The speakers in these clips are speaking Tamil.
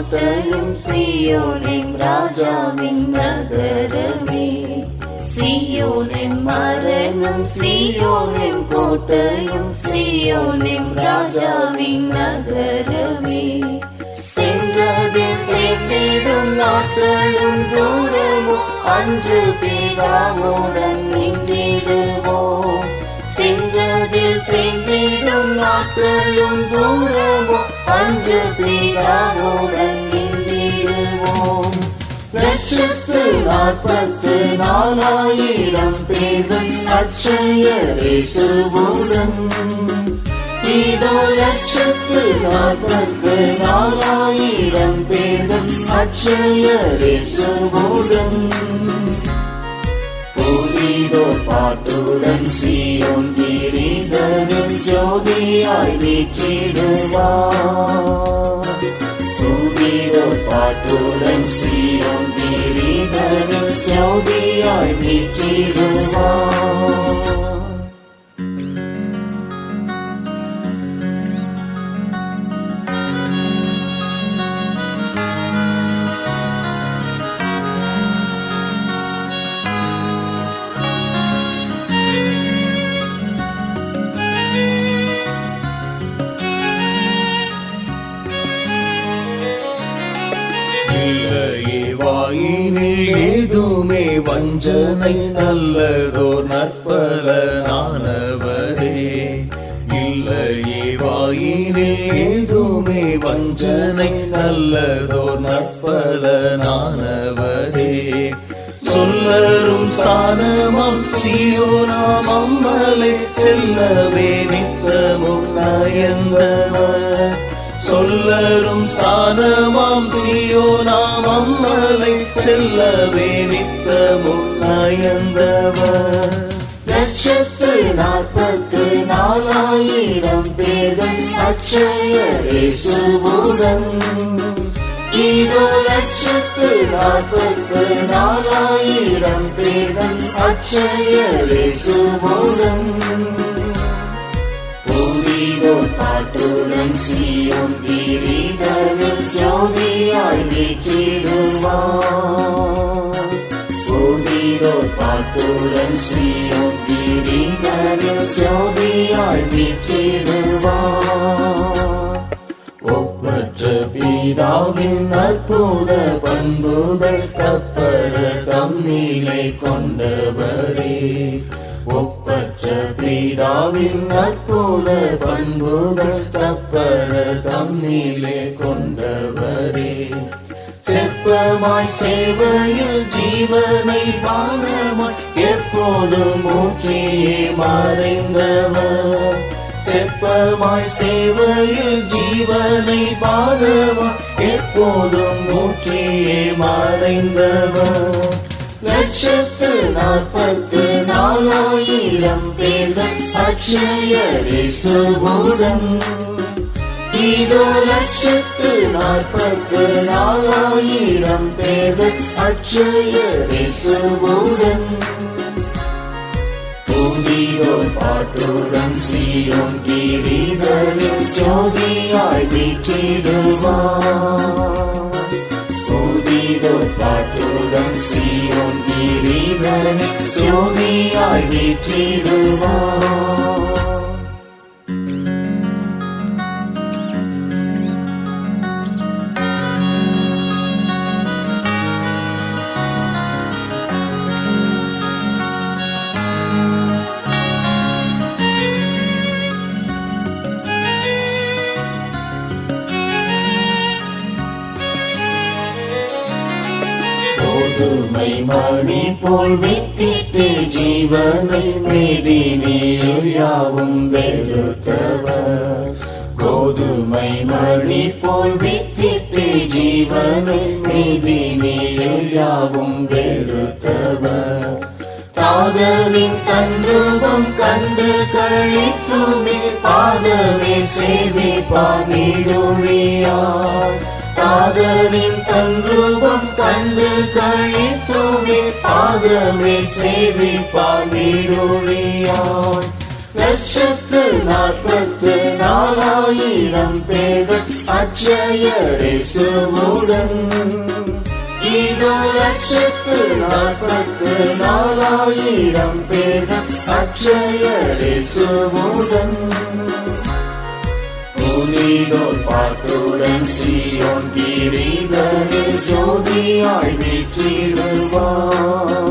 கோட்டையும் சீயோனின் ராஜாவின் நகரமே. சீயோனின் மரணம் சீயோனின் கோட்டையும் சீயோனின் ராஜாவின் நகரமே. சென்றதில் சேர்ந்திடும் நாட்களும் தூரமோ அன்று பிதாவுடன் நின்றிடுவோம். சென்றதில் சேர்ந்திடும் நாட்களும் தூரமோ அன்று பிதாவுடன் நின்றிடுவோம். 144,000 பேர்கள் அட்சயர் இயேசுவுடன். இதோ 144,000 பேர்கள் அட்சயர் இயேசுவுடன். புதிதோர் பாட்டுடன் சீயோன் கிரீடரில் ஜோதியாய் வீற்றிடுவார். புதிதோர் பாட்டுடன் சீயோன் கிரீடரில் ஜோதியாய் வீற்றிடுவார். வாயினில் ஏதுமே வஞ்சனை நல்லதோர் நற்பலனானவரே. இல்லையே வாயினில் ஏதுமே வஞ்சனை நல்லதோர் நற்பலனானவரே. சொல்லரும் ஸ்தானமாம் சீயோனாம் அம்மலை செல்லவே நித்தமும் நயந்தவர். சொல்லரும் ஸ்தானமாம் சீயோனாம் அம்மலை செல்லவே நித்தமும் நயந்தவர். 144,000 பேர்கள் அட்சயர் இயேசுவுடன். இதோ 144,000 பேர்கள் அட்சயர் இயேசுவுடன். புதிதோர் பாட்டுடன் சீயோன் கிரீடரில் ஜோதியாய் வீற்றிடுவார். புதிதோர் பாட்டுடன் சீயோன் கிரீடரில் ஜோதியாய் வீற்றிடுவார். ஒப்பற்ற பிதாவின் அற்புத பண்புகள் தப்பர தம்மிலே கொண்டவரே. ஒப்பற்ற பிதாவின் அற்புத பண்புகள் தப்பர தம்மிலே கொண்டவரே. செப்பமாய் சேவையில் ஜீவனை பானமாய் எப்போதும் ஊற்றியே மறைந்தவர். செப்பமாய் சேவையில் ஜீவனை பானமாய் எப்போதும் ஊற்றியே மறைந்தவர். 144,000 பேர்கள் அட்சயர் இயேசுவுடன். இதோ 144,000 பேர்கள் அட்சயர் இயேசுவுடன். புதிதோர் பாட்டுடன் சீயோன் கிரீடரில் ஜோதியாய் வீற்றிடுவார். புதிதோர் பாட்டுடன் சீயோன் கிரீடரில் ஜோதியாய் வீற்றிடுவார். கோதுமை மணி போல் வித்திட்டு ஜீவனை மேதினியில் யாவும் வெறுத்தவர். கோதுமை மணி போல் வித்திட்டு ஜீவனை மேதினியில் யாவும் வெறுத்தவர். தாதரின் தன்றுவம் கண்டு கழித்துமே பாதமே சேவிப்பானிடுழியார். தாதரின் தன்றுவம் கண்டு கழித்துமே பாதமே சேவிப்பானிடுழியார். 144,000 பேர்கள் அட்சயரேசுவுடன். இதோ 144,000 பேர்கள் அட்சயரேசுவுடன். புனிதோர் பாட்டுடன் சீயோன் கிரீடரில் ஜோதியாய் வீற்றிடுவார்.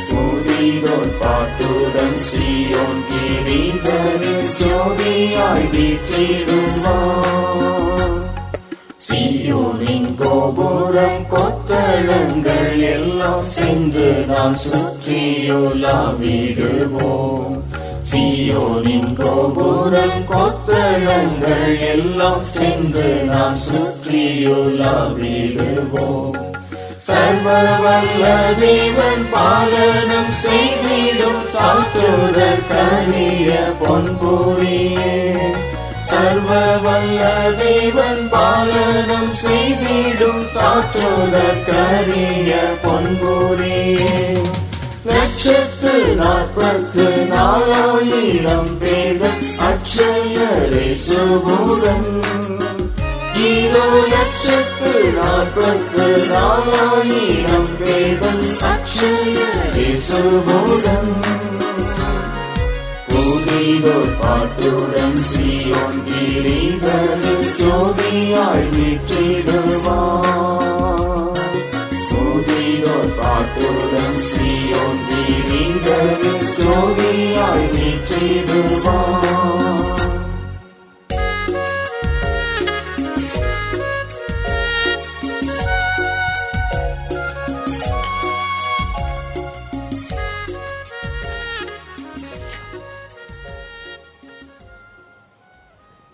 புனிதோர் பாட்டுடன் சீயோன் கிரீடரில் ஜோதியாய் வீற்றிடுவார். சீயோனின் கோபுரம் கொத்தளங்கள் எல்லாம் சென்று நாம் சுற்றியுலாவிடுவோம். சீயோனின் கோபுரம் கொத்தளங்கள் எல்லாம் சென்று நாம் சுற்றியுலாவிடுவோம். சர்வ வல்ல தேவன் பாலனம் செய்திடும் சாற்றுதற்கரிய பொன்புரியே. சர்வ வல்ல தேவன் பாலனம் செய்திடும் சாற்றுதற்கரிய பொன்புரியே. 144,000 பேர்கள் அட்சயரேசுவுடன். இதோ 144,000 பேர்கள் அட்சயரேசுவுடன். புனிதோர் பாட்டுடன் சீயோன் கிரீடரில் ஜோதியாய் வீற்றிடுவார். புனிதோர் பாட்டுடன் சீயோன் கிரீடரில் ஜோதியாய் வீற்றிடுவார்.